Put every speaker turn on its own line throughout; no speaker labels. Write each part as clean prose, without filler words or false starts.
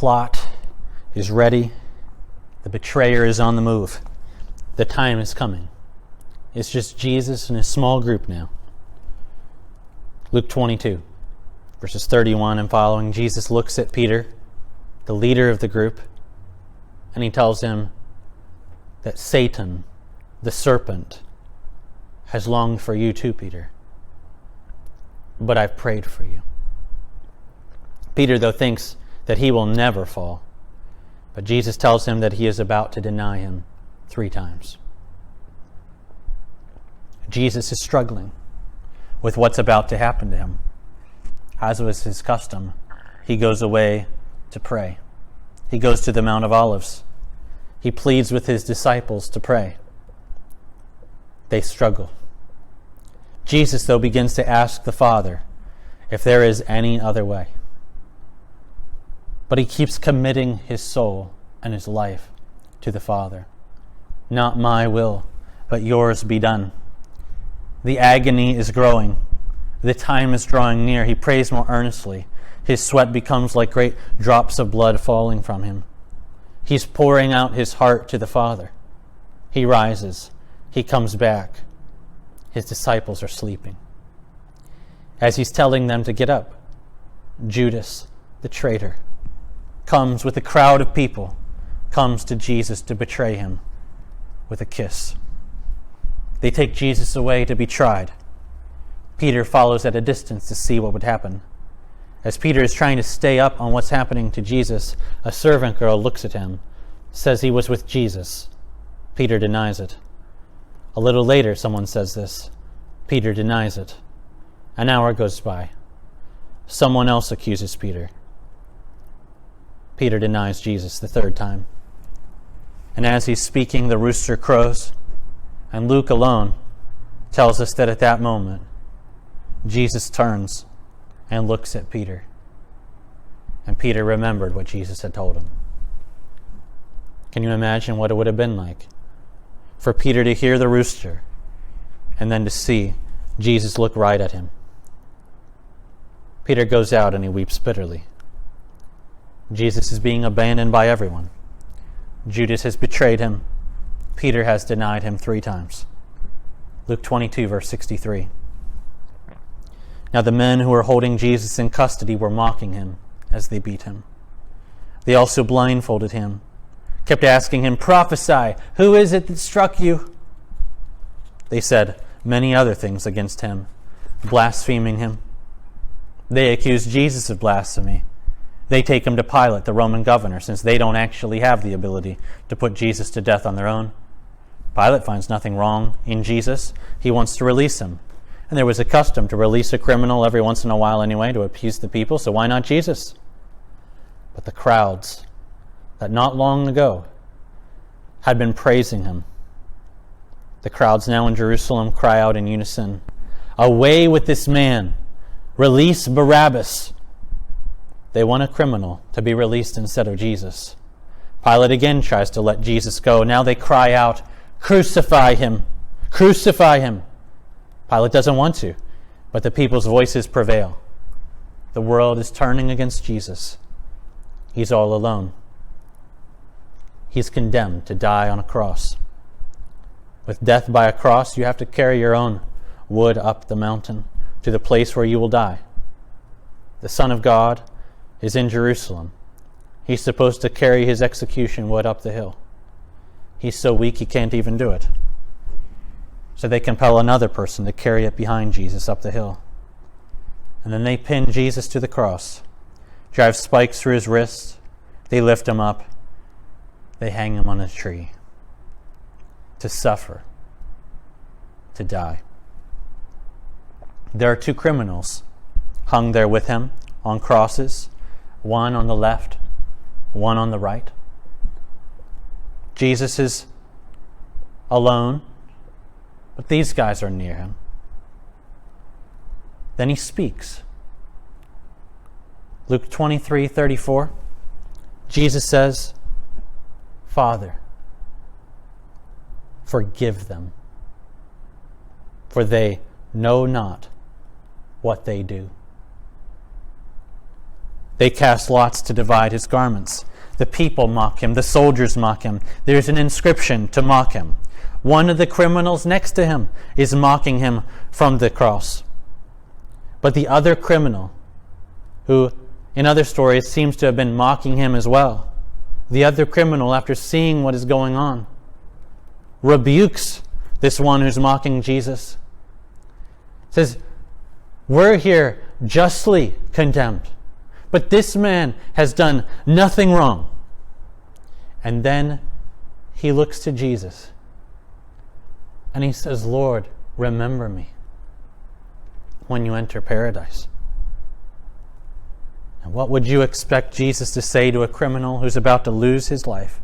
plot is ready. The betrayer is on the move. The time is coming. It's just Jesus and his small group now. Luke 22, verses 31 and following. Jesus looks at Peter, the leader of the group, and he tells him that Satan, the serpent, has longed for you too, Peter. But I've prayed for you. Peter, though, thinks that he will never fall. But Jesus tells him that he is about to deny him 3 times. Jesus is struggling with what's about to happen to him. As was his custom, he goes away to pray. He goes to the Mount of Olives. He pleads with his disciples to pray. They struggle. Jesus, though, begins to ask the Father if there is any other way. But he keeps committing his soul and his life to the Father. Not my will, but yours be done. The agony is growing. The time is drawing near. He prays more earnestly. His sweat becomes like great drops of blood falling from him. He's pouring out his heart to the Father. He rises. He comes back. His disciples are sleeping. As he's telling them to get up, Judas, the traitor, comes with a crowd of people, comes to Jesus to betray him with a kiss. They take Jesus away to be tried. Peter follows at a distance to see what would happen. As Peter is trying to stay up on what's happening to Jesus, a servant girl looks at him, says he was with Jesus. Peter denies it. A little later, someone says this. Peter denies it. An hour goes by. Someone else accuses Peter. Peter denies Jesus the 3rd time. And as he's speaking, the rooster crows. And Luke alone tells us that at that moment, Jesus turns and looks at Peter. And Peter remembered what Jesus had told him. Can you imagine what it would have been like for Peter to hear the rooster and then to see Jesus look right at him? Peter goes out and he weeps bitterly. Jesus is being abandoned by everyone. Judas has betrayed him. Peter has denied him 3 times. Luke 22, verse 63. Now the men who were holding Jesus in custody were mocking him as they beat him. They also blindfolded him, kept asking him, "Prophesy, who is it that struck you?" They said many other things against him, blaspheming him. They accused Jesus of blasphemy. They take him to Pilate, the Roman governor, since they don't actually have the ability to put Jesus to death on their own. Pilate finds nothing wrong in Jesus. He wants to release him. And there was a custom to release a criminal every once in a while anyway to appease the people, so why not Jesus? But the crowds that not long ago had been praising him, the crowds now in Jerusalem cry out in unison, "Away with this man! Release Barabbas!" They want a criminal to be released instead of Jesus. Pilate again tries to let Jesus go. Now they cry out, "Crucify him! Crucify him!" Pilate doesn't want to, but the people's voices prevail. The world is turning against Jesus. He's all alone. He's condemned to die on a cross. With death by a cross, you have to carry your own wood up the mountain to the place where you will die. The Son of God is in Jerusalem. He's supposed to carry his execution wood up the hill. He's so weak he can't even do it. So they compel another person to carry it behind Jesus up the hill. And then they pin Jesus to the cross, drive spikes through his wrists, they lift him up, they hang him on a tree to suffer, to die. There are 2 criminals hung there with him on crosses, one on the left, one on the right. Jesus is alone, but these guys are near him. Then he speaks. Luke 23:34, Jesus says, "Father, forgive them, for they know not what they do." They cast lots to divide his garments. The people mock him. The soldiers mock him. There's an inscription to mock him. One of the criminals next to him is mocking him from the cross. But the other criminal, who in other stories seems to have been mocking him as well, the other criminal, after seeing what is going on, rebukes this one who's mocking Jesus. Says, we're here justly condemned, but this man has done nothing wrong. And then he looks to Jesus and he says, Lord, remember me when you enter paradise. And what would you expect Jesus to say to a criminal who's about to lose his life,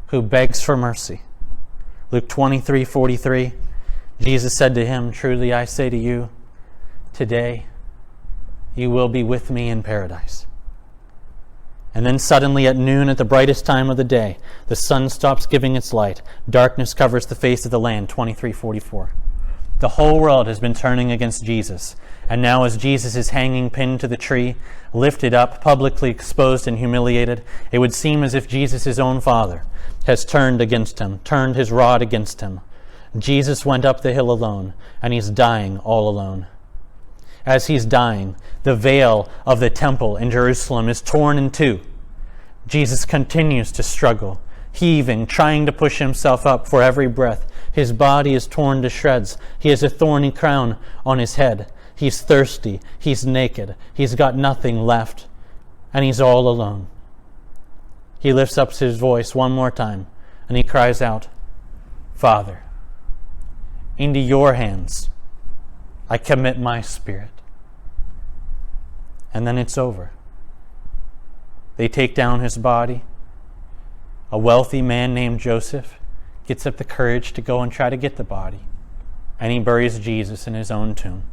who begs for mercy? Luke 23:43, Jesus said to him, truly I say to you, today you will be with me in paradise. And then suddenly at noon, at the brightest time of the day, the sun stops giving its light. Darkness covers the face of the land, 23:44. The whole world has been turning against Jesus. And now as Jesus is hanging pinned to the tree, lifted up, publicly exposed and humiliated, it would seem as if Jesus' own Father has turned against him, turned his rod against him. Jesus went up the hill alone, and he's dying all alone. As he's dying, the veil of the temple in Jerusalem is torn in two. Jesus continues to struggle, heaving, trying to push himself up for every breath. His body is torn to shreds. He has a thorny crown on his head. He's thirsty. He's naked. He's got nothing left. And he's all alone. He lifts up his voice one more time, and he cries out, Father, into your hands I commit my spirit. And then it's over. They take down his body. A wealthy man named Joseph gets up the courage to go and try to get the body. And he buries Jesus in his own tomb.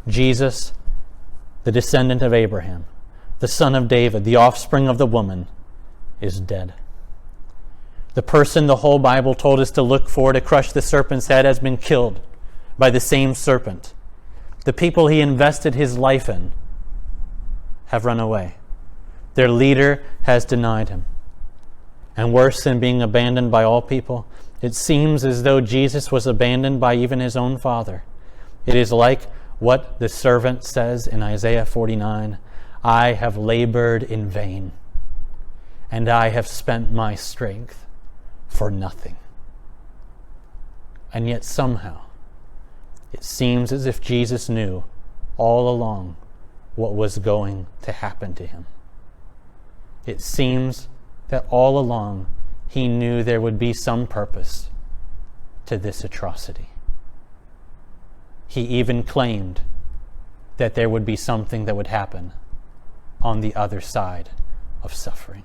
Jesus, the descendant of Abraham, the son of David, the offspring of the woman, is dead. The person the whole Bible told us to look for to crush the serpent's head has been killed by the same serpent. The people he invested his life in have run away. Their leader has denied him. And worse than being abandoned by all people, it seems as though Jesus was abandoned by even his own Father. It is like what the servant says in Isaiah 49, I have labored in vain, and I have spent my strength for nothing. And yet somehow, it seems as if Jesus knew all along what was going to happen to him. It seems that all along he knew there would be some purpose to this atrocity. He even claimed that there would be something that would happen on the other side of suffering.